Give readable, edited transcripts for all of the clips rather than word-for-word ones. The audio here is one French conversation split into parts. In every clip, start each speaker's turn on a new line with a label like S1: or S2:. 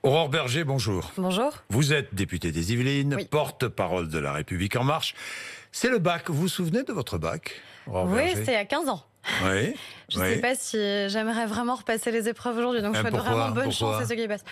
S1: Aurore Berger, bonjour.
S2: Bonjour.
S1: Vous êtes députée des Yvelines,
S2: Oui.
S1: porte-parole de La République En Marche. C'est le bac. Vous vous souvenez de votre bac, Aurore
S2: Oui,
S1: Berger?
S2: c'était il y a 15 ans.
S1: Oui.
S2: Je ne sais pas si j'aimerais vraiment repasser les épreuves aujourd'hui, donc je souhaite
S1: Pourquoi
S2: vraiment bonne chance à ceux qui y passent.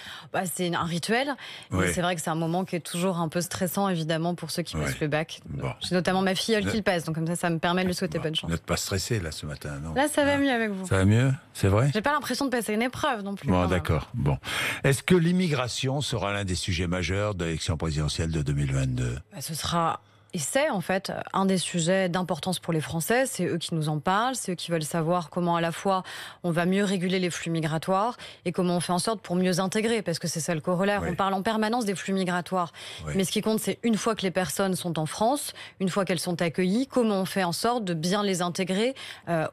S2: C'est un rituel, mais c'est vrai que c'est un moment qui est toujours un peu stressant, évidemment, pour ceux qui passent le bac.
S1: Bon.
S2: J'ai notamment ma filleule qui le passe, donc comme ça me permet de lui souhaiter bonne chance.
S1: Vous n'êtes pas stressé là ce matin, non?
S2: Là, ça va mieux avec vous.
S1: Ça va mieux? C'est vrai?
S2: J'ai pas l'impression de passer une épreuve non plus.
S1: Bon, d'accord. Bon. Est-ce que l'immigration sera l'un des sujets majeurs de l'élection présidentielle de 2022?
S2: Ce sera... Et c'est en fait un des sujets d'importance pour les Français, c'est eux qui nous en parlent, c'est eux qui veulent savoir comment à la fois on va mieux réguler les flux migratoires et comment on fait en sorte pour mieux intégrer, parce que c'est ça le corollaire, on parle en permanence des flux migratoires. Mais ce qui compte, c'est une fois que les personnes sont en France, une fois qu'elles sont accueillies, comment on fait en sorte de bien les intégrer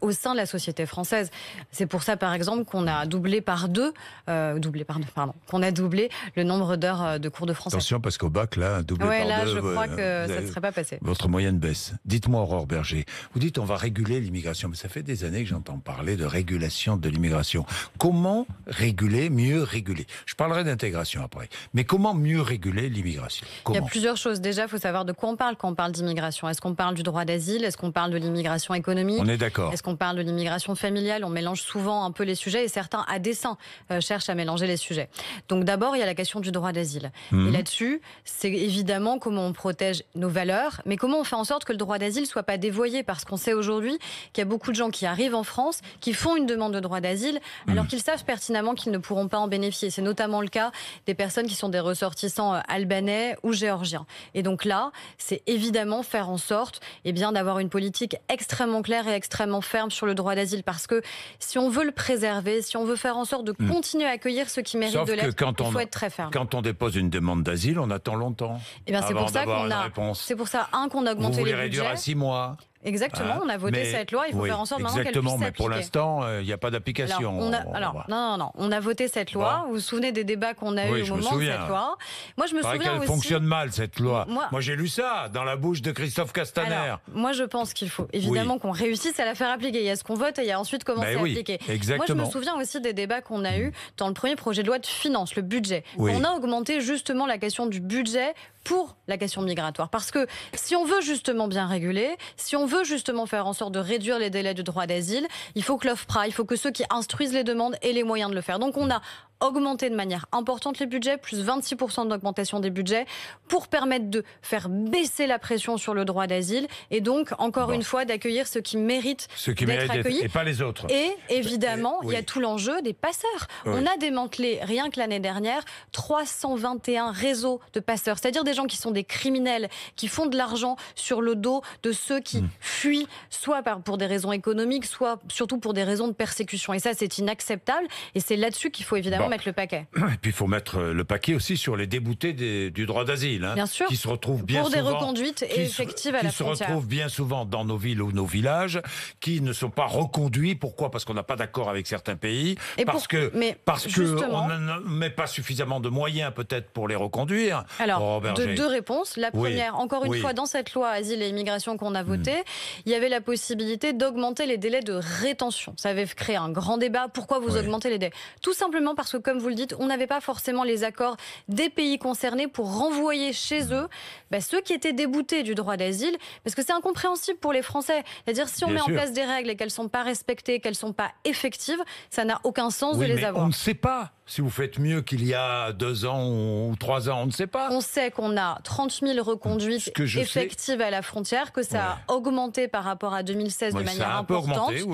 S2: au sein de la société française. C'est pour ça par exemple qu'on a doublé par deux, qu'on a doublé le nombre d'heures de cours de français.
S1: Attention, parce qu'au bac, là, doublé par
S2: là,
S1: deux,
S2: je crois que ça ne serait pas passé.
S1: Votre moyenne baisse. Dites-moi, Aurore Berger, vous dites on va réguler l'immigration, mais ça fait des années que j'entends parler de régulation de l'immigration. Comment réguler, mieux réguler? Je parlerai d'intégration après. Mais comment mieux réguler l'immigration?
S2: Il y a plusieurs choses. Déjà, il faut savoir de quoi on parle quand on parle d'immigration. Est-ce qu'on parle du droit d'asile? Est-ce qu'on parle de l'immigration économique?
S1: On est d'accord.
S2: Est-ce qu'on parle de l'immigration familiale? On mélange souvent un peu les sujets et certains, à dessein, cherchent à mélanger les sujets. Donc d'abord, il y a la question du droit d'asile. Et là-dessus, c'est évidemment comment on protège nos valeurs, mais comment on fait en sorte que le droit d'asile soit pas dévoyé, parce qu'on sait aujourd'hui qu'il y a beaucoup de gens qui arrivent en France, qui font une demande de droit d'asile, alors qu'ils savent pertinemment qu'ils ne pourront pas en bénéficier. C'est notamment le cas des personnes qui sont des ressortissants albanais ou géorgiens. Et donc là, c'est évidemment faire en sorte d'avoir une politique extrêmement claire et extrêmement ferme sur le droit d'asile, parce que si on veut le préserver, si on veut faire en sorte de continuer à accueillir ceux qui méritent de l'être, il faut être très ferme.
S1: Quand on dépose une demande d'asile, on attend longtemps.
S2: C'est pour ça qu'on a... C'est pour ça, qu'on a augmenté les budgets.
S1: Vous voulez réduire à 6 mois?
S2: Exactement, on a voté cette loi, il faut faire en sorte maintenant qu'elle puisse s'appliquer.
S1: Mais pour l'instant, il n'y a pas d'application.
S2: Non, on a voté cette loi. Vous vous souvenez des débats qu'on a eu au moment de cette loi? Moi, je me souviens
S1: qu'elle
S2: aussi...
S1: fonctionne mal, cette loi. Moi, j'ai lu ça dans la bouche de Christophe Castaner.
S2: Moi, je pense qu'il faut évidemment qu'on réussisse à la faire appliquer. Il y a ce qu'on vote et il y a ensuite comment c'est appliqué.
S1: Exactement.
S2: Moi, je me souviens aussi des débats qu'on a eus dans le premier projet de loi de finances, le budget. On a augmenté justement la question du budget pour la question migratoire. Parce que si on veut justement bien réguler, si on veut justement faire en sorte de réduire les délais de droit d'asile, il faut que l'OFPRA, il faut que ceux qui instruisent les demandes aient les moyens de le faire. Donc on a augmenté de manière importante les budgets, plus 26% d'augmentation des budgets, pour permettre de faire baisser la pression sur le droit d'asile et donc, encore une fois, d'accueillir ceux qui méritent d'être accueillis.
S1: Et pas les autres.
S2: Et évidemment, il y a tout l'enjeu des passeurs. On a démantelé, rien que l'année dernière, 321 réseaux de passeurs, c'est-à-dire des gens qui sont des criminels, qui font de l'argent sur le dos de ceux qui fuient, soit pour des raisons économiques, soit surtout pour des raisons de persécution. Et ça, c'est inacceptable. Et c'est là-dessus qu'il faut évidemment mettre le paquet.
S1: Et puis il faut mettre le paquet aussi sur les déboutés du droit d'asile.
S2: Bien sûr.
S1: Qui se retrouvent bien
S2: pour
S1: souvent...
S2: des reconduites effectives à la frontière.
S1: Qui se retrouvent bien souvent dans nos villes ou nos villages, qui ne sont pas reconduits. Pourquoi? Parce qu'on n'a pas d'accord avec certains pays. Parce qu'on ne met pas suffisamment de moyens peut-être pour les reconduire.
S2: Alors, deux réponses. La première, encore une fois, dans cette loi Asile et Immigration qu'on a votée, il y avait la possibilité d'augmenter les délais de rétention. Ça avait créé un grand débat. Pourquoi vous augmentez les délais? Tout simplement parce que, comme vous le dites, on n'avait pas forcément les accords des pays concernés pour renvoyer chez eux ceux qui étaient déboutés du droit d'asile, parce que c'est incompréhensible pour les Français. C'est-à-dire, si on met en place des règles et qu'elles ne sont pas respectées, qu'elles ne sont pas effectives, ça n'a aucun sens de les avoir.
S1: On ne sait pas. Si vous faites mieux qu'il y a 2 ans ou 3 ans, on ne sait pas.
S2: On sait qu'on a 30 000 reconduites effectives à la frontière, que ça a augmenté par rapport à 2016 de manière importante.
S1: Ça a un peu augmenté.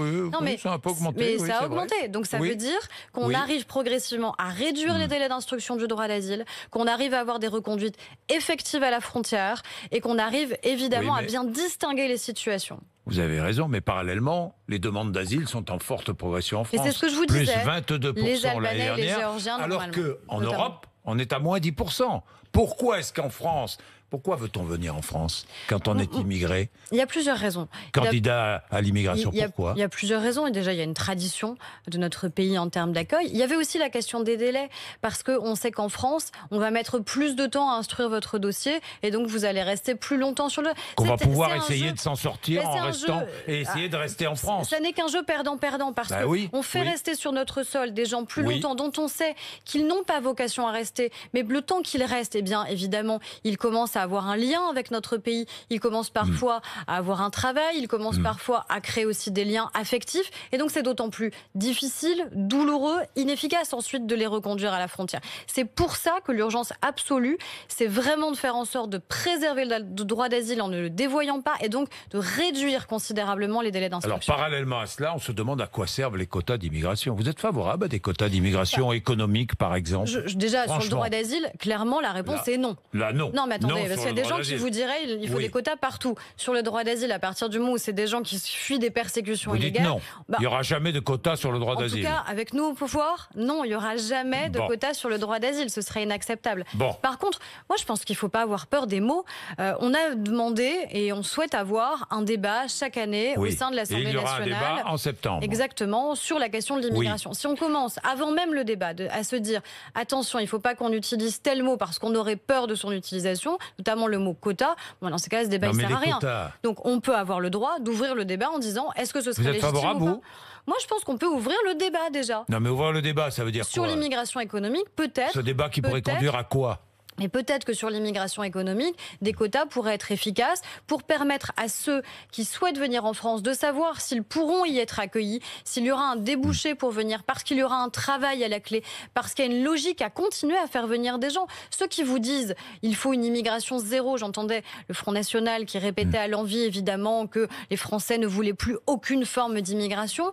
S2: Mais ça a augmenté. Donc ça veut dire qu'on arrive progressivement à réduire les délais d'instruction du droit d'asile, qu'on arrive à avoir des reconduites effectives à la frontière et qu'on arrive évidemment à bien distinguer les situations.
S1: Vous avez raison, mais parallèlement, les demandes d'asile sont en forte progression en France.
S2: Et c'est ce que je vous disais.
S1: Plus 22%
S2: les Albanais
S1: l'année
S2: et les
S1: dernière,
S2: Géorgiens,
S1: alors qu'en Europe, on est à moins 10%. Pourquoi est-ce qu'en France, Pourquoi veut-on venir en France quand on est immigré?
S2: Il y a plusieurs raisons.
S1: Candidat à l'immigration, pourquoi?
S2: Il y a plusieurs raisons. Et déjà, il y a une tradition de notre pays en termes d'accueil. Il y avait aussi la question des délais, parce qu'on sait qu'en France, on va mettre plus de temps à instruire votre dossier, et donc vous allez rester plus longtemps sur le...
S1: Qu'on va pouvoir essayer de s'en sortir en restant et essayer de rester en France.
S2: Ça n'est qu'un jeu perdant-perdant, parce qu'on fait rester sur notre sol des gens plus longtemps, dont on sait qu'ils n'ont pas vocation à rester, mais le temps qu'ils restent, eh bien, évidemment, ils commencent à avoir un lien avec notre pays, ils commencent parfois à avoir un travail, ils commencent parfois à créer aussi des liens affectifs, et donc c'est d'autant plus difficile, douloureux, inefficace ensuite de les reconduire à la frontière. C'est pour ça que l'urgence absolue, c'est vraiment de faire en sorte de préserver le droit d'asile en ne le dévoyant pas, et donc de réduire considérablement les délais d'instruction.
S1: Alors parallèlement à cela, on se demande à quoi servent les quotas d'immigration. Vous êtes favorable à des quotas d'immigration économique, par exemple?
S2: Déjà, sur le droit d'asile, clairement, la réponse est non.
S1: Là, non.
S2: Non, mais attendez, parce qu'il y a des gens qui vous diraient il faut des quotas partout. Sur le droit d'asile, à partir du moment où c'est des gens qui fuient des persécutions illégales...
S1: non, il n'y aura jamais de quotas sur le droit d'asile.
S2: En tout cas, avec nous au pouvoir, non, il n'y aura jamais de quotas sur le droit d'asile. Ce serait inacceptable. Par contre, moi, je pense qu'il ne faut pas avoir peur des mots. On a demandé et on souhaite avoir un débat chaque année au sein de l'Assemblée nationale.
S1: Il y aura un débat en septembre.
S2: Exactement, sur la question de l'immigration. Si on commence, avant même le débat, à se dire attention, il ne faut pas qu'on utilise tel mot parce qu'on aurait peur de son utilisation, notamment le mot quota, dans ces cas-là, ce débat ne sert à rien. Donc on peut avoir le droit d'ouvrir le débat en disant est-ce que ce serait légitime ou pas? Moi, je pense qu'on peut ouvrir le débat déjà.
S1: Non, mais ouvrir le débat, ça veut dire
S2: sur
S1: quoi?
S2: l'immigration économique, peut-être.
S1: Ce débat qui pourrait conduire à quoi?
S2: Et peut-être que sur l'immigration économique, des quotas pourraient être efficaces pour permettre à ceux qui souhaitent venir en France de savoir s'ils pourront y être accueillis, s'il y aura un débouché pour venir, parce qu'il y aura un travail à la clé, parce qu'il y a une logique à continuer à faire venir des gens. Ceux qui vous disent il faut une immigration zéro, j'entendais le Front National qui répétait à l'envi évidemment que les Français ne voulaient plus aucune forme d'immigration.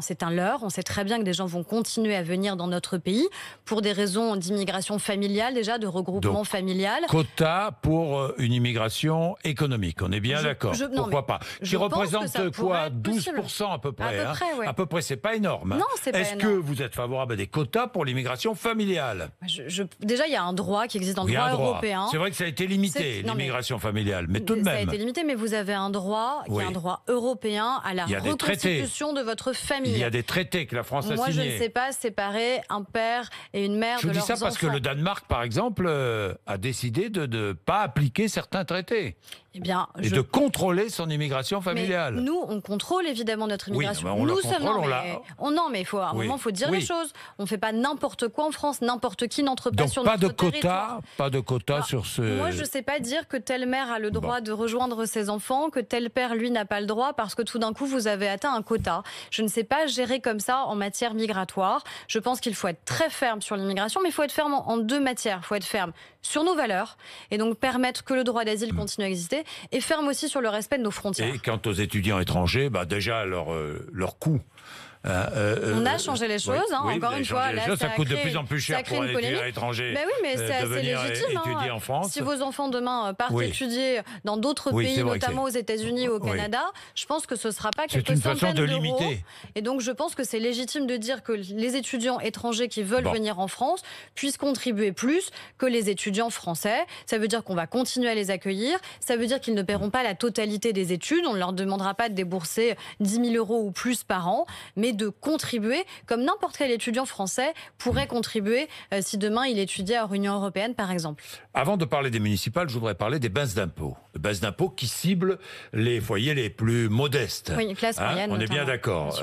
S2: C'est un leurre, on sait très bien que des gens vont continuer à venir dans notre pays pour des raisons d'immigration familiale déjà, de regroupement familial.
S1: Quota pour une immigration économique, on est bien d'accord. Pourquoi pas? Qui représente quoi? 12% à peu près. À peu près, c'est pas énorme.
S2: Non, c'est pas
S1: énorme. Est-ce que vous êtes favorable à des quotas pour l'immigration familiale?
S2: Déjà, il y a un droit qui existe dans le droit européen.
S1: C'est vrai que ça a été limité, l'immigration familiale, mais tout de même.
S2: Ça a été limité, mais vous avez un droit qui est un droit européen à la reconstitution de votre famille.
S1: Il y a des traités que la France a signés.
S2: Moi, je ne sais pas séparer un père et une mère de leurs enfants.
S1: Je dis ça parce que le Danemark, par exemple, a décidé de ne pas appliquer certains traités. Et de contrôler son immigration familiale.
S2: Mais nous, on contrôle évidemment notre immigration.
S1: Oui,
S2: nous sommes. Non, mais à un moment, il faut dire les choses. On ne fait pas n'importe quoi en France. N'importe qui n'entre pas sur notre territoire.
S1: Pas de quota sur ce.
S2: Moi, je ne sais pas dire que telle mère a le droit de rejoindre ses enfants, que tel père, lui, n'a pas le droit, parce que tout d'un coup, vous avez atteint un quota. Je ne sais pas gérer comme ça en matière migratoire. Je pense qu'il faut être très ferme sur l'immigration, mais il faut être ferme en deux matières. Il faut être ferme sur nos valeurs, et donc permettre que le droit d'asile continue à exister, et ferme aussi sur le respect de nos frontières.
S1: Et quant aux étudiants étrangers, déjà leur coût.
S2: On a changé les choses, encore une fois. Là,
S1: ça coûte de plus en plus cher pour un étudiant étranger.
S2: Oui, mais c'est assez légitime.
S1: Étudier en France.
S2: Si vos enfants demain partent étudier dans d'autres pays, notamment aux États-Unis ou au Canada, je pense que ce ne sera pas quelques centaines d'euros. Et donc, je pense que c'est légitime de dire que les étudiants étrangers qui veulent venir en France puissent contribuer plus que les étudiants français. Ça veut dire qu'on va continuer à les accueillir. Ça veut dire qu'ils ne paieront pas la totalité des études. On ne leur demandera pas de débourser 10 000 euros ou plus par an, mais de contribuer, comme n'importe quel étudiant français pourrait contribuer si demain il étudiait hors Union européenne, par exemple.
S1: Avant de parler des municipales, je voudrais parler des baisses d'impôts. Des baisses d'impôts qui ciblent les foyers les plus modestes.
S2: Oui, classe moyenne.
S1: On est bien d'accord.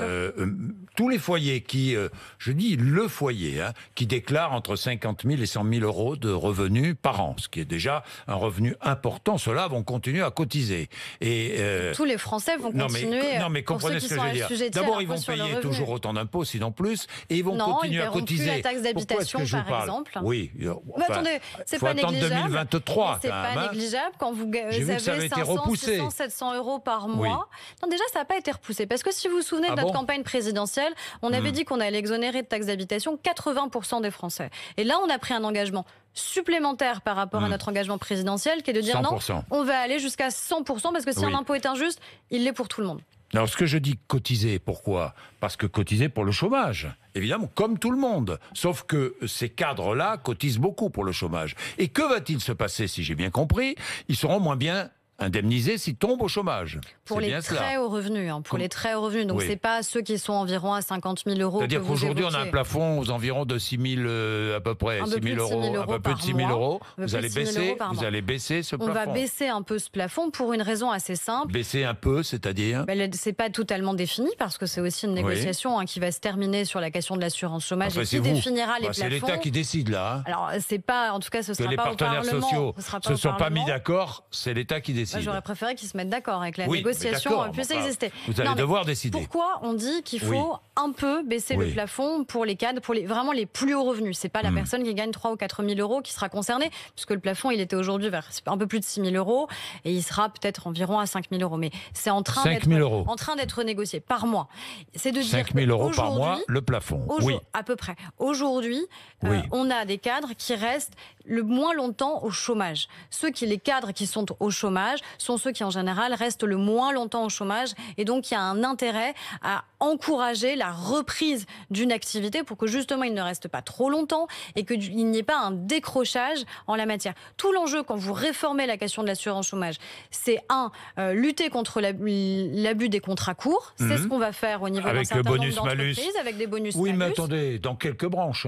S1: Tous les foyers qui, je dis le foyer, qui déclare entre 50 000 et 100 000 euros de revenus par an, ce qui est déjà un revenu important, ceux-là vont continuer à cotiser. Et
S2: tous les Français vont continuer.
S1: Non, mais comprenez ce que je veux dire. D'abord, ils vont payer toujours autant d'impôts, sinon plus, et ils vont continuer à cotiser.
S2: Plus la taxe d'habitation, par exemple.
S1: Oui.
S2: Attendez, c'est pas négligeable.
S1: 2023,
S2: c'est pas négligeable quand vous avez 500, 600, 700 euros par mois. Non, déjà, ça n'a pas été repoussé. Parce que si vous vous souvenez de notre campagne présidentielle, on avait dit qu'on allait exonérer de taxe d'habitation 80% des Français. Et là, on a pris un engagement supplémentaire par rapport à notre engagement présidentiel, qui est de dire 100%. Non, on va aller jusqu'à 100%, parce que si un impôt est injuste, il l'est pour tout le monde.
S1: Alors, ce que je dis cotiser, pourquoi? Parce que cotiser pour le chômage. évidemment, comme tout le monde. Sauf que ces cadres-là cotisent beaucoup pour le chômage. Et que va-t-il se passer, si j'ai bien compris? Ils seront moins bien indemnisés s'ils tombent au chômage.
S2: Pour les très hauts revenus. Pour les très hauts revenus. Donc, c'est pas ceux qui sont environ à 50 000 euros.
S1: C'est-à-dire qu'aujourd'hui, on a un plafond aux environs de 6 000, à peu près, 6 000 euros, un peu plus de 6 000 euros. Vous allez baisser ce plafond.
S2: On va baisser un peu ce plafond pour une raison assez simple.
S1: Baisser un peu, c'est-à-dire
S2: c'est pas totalement défini, parce que c'est aussi une négociation qui va se terminer sur la question de l'assurance chômage et qui définira les plafonds.
S1: C'est l'État qui décide, là.
S2: Alors, c'est pas, en tout cas, ce sera pas au Parlement.
S1: Les partenaires sociaux ne se sont pas mis d'accord, c'est l'État qui décide.
S2: J'aurais préféré qu'ils se mettent d'accord avec la négociation puisse exister.
S1: Vous allez devoir décider.
S2: Pourquoi on dit qu'il faut un peu baisser le plafond pour les cadres, pour vraiment les plus hauts revenus? C'est pas la personne qui gagne 3 ou 4 000 euros qui sera concernée, puisque le plafond, il était aujourd'hui vers un peu plus de 6 000 euros et il sera peut-être environ à 5 000 euros. Mais c'est en train d'être négocié par mois. C'est de dire
S1: 5 000 euros par mois, le plafond.
S2: À peu près. Aujourd'hui, on a des cadres qui restent le moins longtemps au chômage. Les cadres qui sont au chômage sont ceux qui, en général, restent le moins longtemps au chômage. Et donc, il y a un intérêt à encourager la reprise d'une activité pour que, justement, il ne reste pas trop longtemps et qu'il n'y ait pas un décrochage en la matière. Tout l'enjeu, quand vous réformez la question de l'assurance chômage, c'est lutter contre l'abus des contrats courts. C'est ce qu'on va faire au niveau d'un certain nombre d'entreprises, avec des bonus-malus.
S1: Oui, mais attendez, dans quelques branches,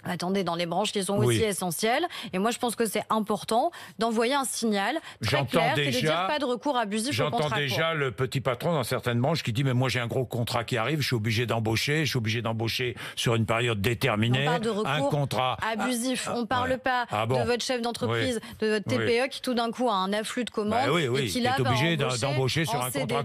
S2: Attendez, dans les branches qui sont aussi essentielles. Et moi, je pense que c'est important d'envoyer un signal très clair qui est de dire pas de recours abusif au contrat court.
S1: J'entends déjà le petit patron dans certaines branches qui dit « Mais moi, j'ai un gros contrat qui arrive, je suis obligé d'embaucher sur une période déterminée. »
S2: On parle de recours abusif. On ne parle pas de votre chef d'entreprise, de votre TPE qui tout d'un coup a un afflux de commandes et qui là
S1: est obligé d'embaucher sur un contrat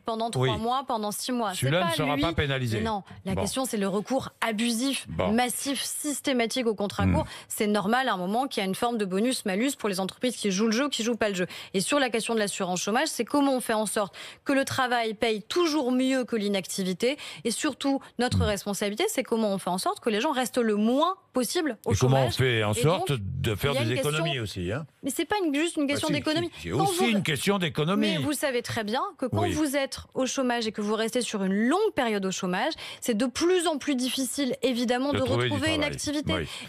S2: pendant 3 mois, pendant 6 mois.
S1: Celui-là ne sera pas pénalisé.
S2: Non, la question, c'est le recours abusif, massif, systématique au contrat court. C'est normal à un moment qu'il y a une forme de bonus-malus pour les entreprises qui jouent le jeu ou qui ne jouent pas le jeu. Et sur la question de l'assurance chômage, c'est comment on fait en sorte que le travail paye toujours mieux que l'inactivité. Et surtout, notre responsabilité, c'est comment on fait en sorte que les gens restent le moins possible au chômage.
S1: Comment on fait en sorte de faire des économies aussi
S2: Mais c'est pas juste une question d'économie.
S1: C'est aussi une question d'économie.
S2: Mais vous savez très bien que quand vous êtes au chômage et que vous restez sur une longue période au chômage, c'est de plus en plus difficile, évidemment, de retrouver une activité.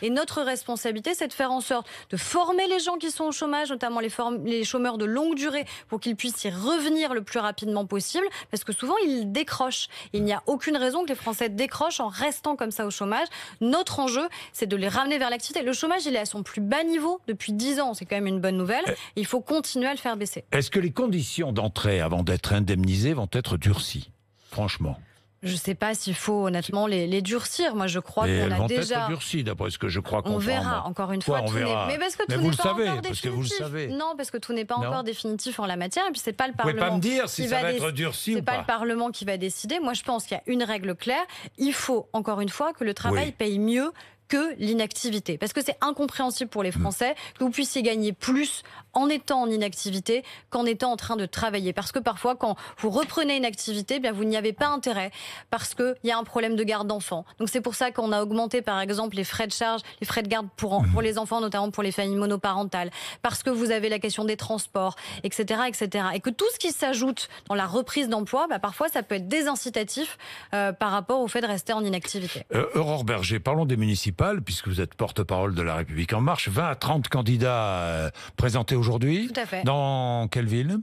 S2: Et notre responsabilité, c'est de faire en sorte de former les gens qui sont au chômage, notamment les chômeurs de longue durée, pour qu'ils puissent y revenir le plus rapidement possible, parce que souvent, ils décrochent. Il n'y a aucune raison que les Français décrochent en restant comme ça au chômage. Notre enjeu, c'est de les ramener vers l'activité. Le chômage, il est à son plus bas niveau depuis 10 ans. C'est quand même une bonne nouvelle. Il faut continuer à le faire baisser.
S1: Est-ce que les conditions d'entrée avant d'être indemnisées vont être durcies, franchement?
S2: Je ne sais pas s'il faut honnêtement les durcir. Moi, je crois qu'on a déjà.
S1: Elles vont être durcies, d'après ce que je crois comprendre.
S2: On verra. Encore une fois,
S1: on verra.
S2: Mais parce que tout n'est pas encore définitif. Non, parce que tout n'est pas encore définitif en la matière. Et puis c'est pas le Parlement.
S1: Vous pouvez pas me dire si ça va être durci ou pas.
S2: C'est pas le Parlement qui va décider. Moi, je pense qu'il y a une règle claire. Il faut encore une fois que le travail paye mieux que l'inactivité. Parce que c'est incompréhensible pour les Français que vous puissiez gagner plus en étant en inactivité qu'en étant en train de travailler. Parce que parfois, quand vous reprenez une activité, bien, vous n'y avez pas intérêt parce qu'il y a un problème de garde d'enfants. Donc c'est pour ça qu'on a augmenté, par exemple, les frais de charge, les frais de garde pour les enfants, notamment pour les familles monoparentales. Parce que vous avez la question des transports, etc., etc. Et que tout ce qui s'ajoute dans la reprise d'emploi, parfois, ça peut être désincitatif par rapport au fait de rester en inactivité.
S1: Aurore Berger, parlons des municipales, puisque vous êtes porte-parole de La République En Marche. 20 à 30 candidats présentés aujourd'hui.
S2: Tout à fait.
S1: Dans quelle ville?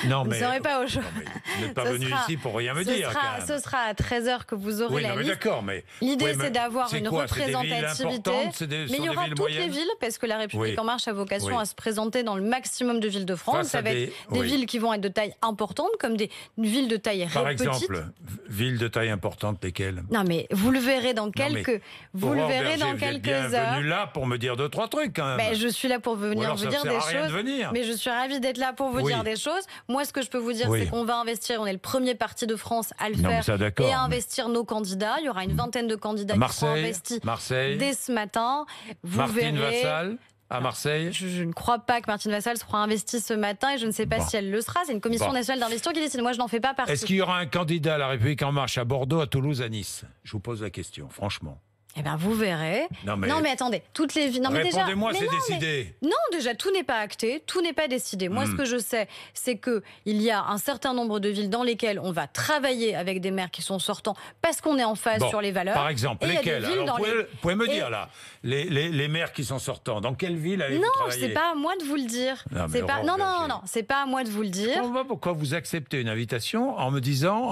S2: Non, mais... Vous ne serez pas aujourd'hui.
S1: Vous n'êtes pas venu ici pour rien me dire.
S2: Ce sera à 13h que vous aurez la liste.
S1: D'accord, mais...
S2: L'idée, c'est d'avoir une représentativité. Mais il y aura toutes les villes, parce que La République En Marche a vocation à se présenter dans le maximum de villes de France. Ça va être des villes qui vont être de taille importante, comme des villes de taille petite.
S1: Par exemple, villes de taille importante, lesquelles?
S2: Non, mais vous le verrez dans quelques... Vous le verrez dans quelques heures.
S1: Vous êtes bien venu là pour me dire 2-3 trucs, quand même.
S2: Je suis là pour venir vous dire des choses. Mais je suis ravie d'être là pour vous dire des choses. Moi, ce que je peux vous dire, c'est qu'on va investir. On est le premier parti de France à le faire et à investir nos candidats. Il y aura une vingtaine de candidats qui seront investis dès ce matin.
S1: Martine Vassal à Marseille.
S2: Je ne crois pas que Martine Vassal sera investie ce matin et je ne sais pas si elle le sera. C'est une commission nationale d'investiture qui décide. Moi, je n'en fais pas partie.
S1: Est-ce qu'il y aura un candidat à La République En Marche à Bordeaux, à Toulouse, à Nice? Je vous pose la question, franchement.
S2: Eh bien, vous verrez. Non, mais attendez, toutes les villes.
S1: Répondez-moi, c'est décidé.
S2: Non, déjà, tout n'est pas acté, tout n'est pas décidé. Moi, ce que je sais, c'est qu'il y a un certain nombre de villes dans lesquelles on va travailler avec des maires qui sont sortants parce qu'on est en phase sur les valeurs.
S1: Par exemple, lesquelles? Alors, vous pouvez me dire, là, les maires qui sont sortants, dans quelle ville avez-vous travaillé?
S2: Non, c'est pas à moi de vous le dire. Non, c'est pas à moi de vous le dire.
S1: Je comprends pas pourquoi vous acceptez une invitation en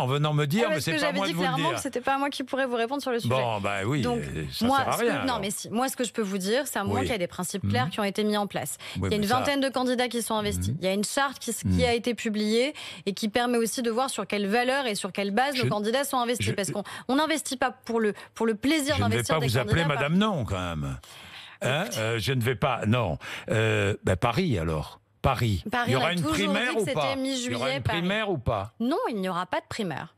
S1: venant me dire, mais c'est pas à moi de vous le dire.
S2: J'avais dit clairement que c'était pas à moi qui pourrais vous répondre sur le sujet.
S1: Bon, bah oui.
S2: Donc,
S1: ça sert à rien.
S2: Moi, ce que je peux vous dire, c'est à moi qu'il y a des principes clairs qui ont été mis en place. Il y a une vingtaine de candidats qui sont investis. Il y a une charte qui a été publiée et qui permet aussi de voir sur quelles valeurs et sur quelle base nos candidats sont investis. Parce qu'on n'investit pas pour le plaisir d'investir des candidats.
S1: Je ne vais pas vous appeler Madame Non, quand même. Je ne vais pas. Non. Paris, alors. Paris. Il y aura une primaire ou pas? Il y aura une primaire ou pas?
S2: Non, il n'y aura pas de primaire.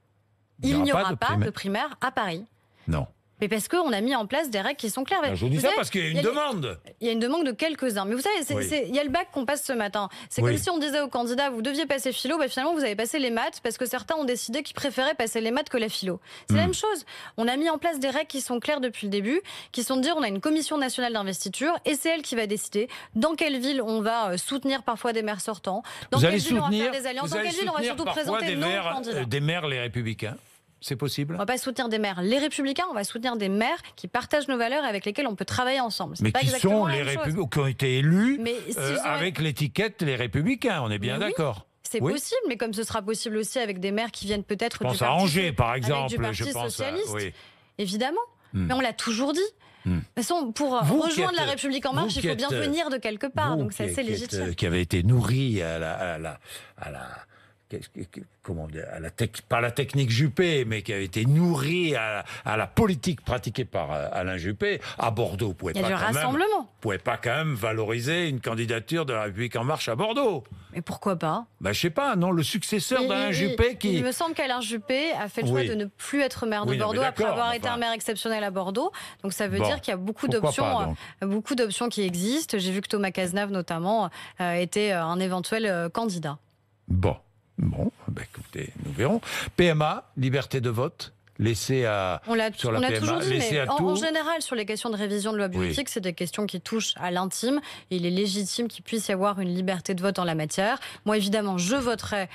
S2: Il n'y aura pas de primaire à Paris.
S1: Non.
S2: Mais parce qu'on a mis en place des règles qui sont claires.
S1: Je vous dis ça parce qu'il y a une demande.
S2: Il y a une demande de quelques-uns. Mais vous savez, il y a le bac qu'on passe ce matin. C'est comme si on disait aux candidats, vous deviez passer philo, finalement vous avez passé les maths parce que certains ont décidé qu'ils préféraient passer les maths que la philo. C'est la même chose. On a mis en place des règles qui sont claires depuis le début, qui sont de dire on a une commission nationale d'investiture et c'est elle qui va décider dans quelle ville on va soutenir parfois des maires sortants, dans quelle ville on va faire des alliances, dans quelle ville on va surtout présenter nos candidats.
S1: Des maires les Républicains. C'est possible?
S2: On ne va pas soutenir des maires les Républicains, on va soutenir des maires qui partagent nos valeurs et avec lesquels on peut travailler ensemble.
S1: Mais qui sont les Républicains, qui ont été élus avec l'étiquette les Républicains, on est bien d'accord.
S2: C'est possible, mais comme ce sera possible aussi avec des maires qui viennent peut-être du
S1: parti,
S2: Angers,
S1: par exemple,
S2: du Parti socialiste, évidemment. Mais on l'a toujours dit. De toute façon, pour rejoindre la République en marche, il faut bien venir de quelque part, donc c'est assez légitime.
S1: Qui avait été nourri par la technique Juppé, mais qui avait été nourri à la politique pratiquée par Alain Juppé, à Bordeaux. Vous pouvez pas quand même valoriser une candidature de la République en marche à Bordeaux.
S2: Mais pourquoi pas?
S1: Je sais pas, non, le successeur d'Alain Juppé qui...
S2: Il me semble qu'Alain Juppé a fait le choix de ne plus être maire de Bordeaux après avoir été un maire exceptionnel à Bordeaux. Donc ça veut dire qu'il y a beaucoup d'options qui existent. J'ai vu que Thomas Cazenave, notamment, était un éventuel candidat.
S1: Bon, écoutez, nous verrons. PMA, liberté de vote, laissé sur la PMA,
S2: toujours dit,
S1: laissé à tout.
S2: En général, sur les questions de révision de loi bioéthique, c'est des questions qui touchent à l'intime. Et il est légitime qu'il puisse y avoir une liberté de vote en la matière. Moi, évidemment, je voterai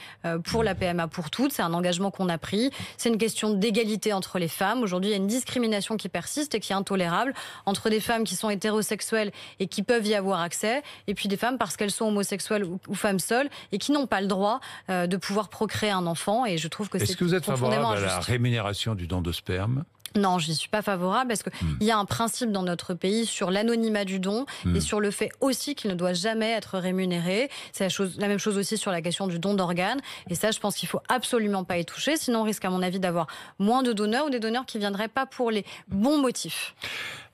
S2: pour la PMA pour toutes. C'est un engagement qu'on a pris. C'est une question d'égalité entre les femmes. Aujourd'hui, il y a une discrimination qui persiste et qui est intolérable entre des femmes qui sont hétérosexuelles et qui peuvent y avoir accès, et puis des femmes parce qu'elles sont homosexuelles ou femmes seules et qui n'ont pas le droit de pouvoir procréer un enfant. Et je trouve que
S1: Est-ce que vous êtes favorable à la rémunération du don de sperme?
S2: Non, je n'y suis pas favorable parce qu'il y a un principe dans notre pays sur l'anonymat du don et sur le fait aussi qu'il ne doit jamais être rémunéré. C'est la même chose aussi sur la question du don d'organes. Et ça, je pense qu'il ne faut absolument pas y toucher. Sinon, on risque, à mon avis, d'avoir moins de donneurs ou des donneurs qui ne viendraient pas pour les bons motifs.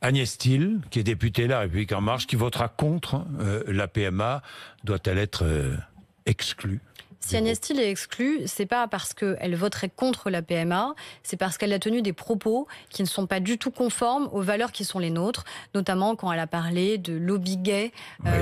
S1: Agnès Thill, qui est députée de La République En Marche, qui votera contre la PMA, doit-elle être exclue?
S2: Si Agnès Thill est exclue, c'est pas parce qu'elle voterait contre la PMA, c'est parce qu'elle a tenu des propos qui ne sont pas du tout conformes aux valeurs qui sont les nôtres, notamment quand elle a parlé de lobby gay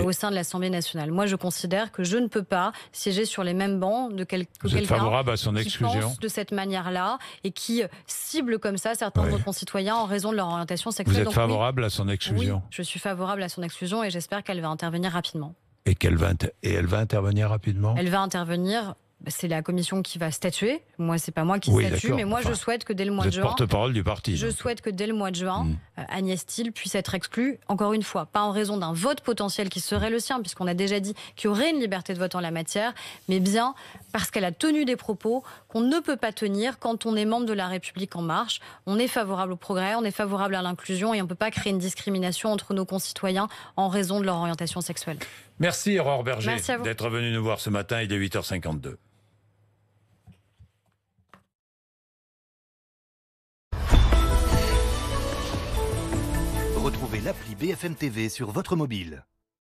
S2: au sein de l'Assemblée nationale. Moi, je considère que je ne peux pas siéger sur les mêmes bancs de quelqu'un qui pense de cette manière-là et qui cible comme ça certains de nos concitoyens en raison de leur orientation sexuelle.
S1: Vous êtes favorable à son exclusion?
S2: Oui, je suis favorable à son exclusion et j'espère qu'elle va intervenir rapidement.
S1: Et elle va intervenir rapidement? Elle va
S2: intervenir. C'est la commission qui va statuer. Moi, c'est pas moi qui statue, mais moi, je souhaite que dès le mois de juin...
S1: Vous êtes porte-parole du parti.
S2: Je souhaite que dès le mois de juin, Agnès Thill puisse être exclue, encore une fois, pas en raison d'un vote potentiel qui serait le sien, puisqu'on a déjà dit qu'il y aurait une liberté de vote en la matière, mais bien parce qu'elle a tenu des propos qu'on ne peut pas tenir quand on est membre de La République En Marche. On est favorable au progrès, on est favorable à l'inclusion, et on ne peut pas créer une discrimination entre nos concitoyens en raison de leur orientation sexuelle.
S1: Merci Aurore Berger d'être venue nous voir ce matin, il est 8h52.
S3: Retrouvez l'appli BFM TV sur votre mobile.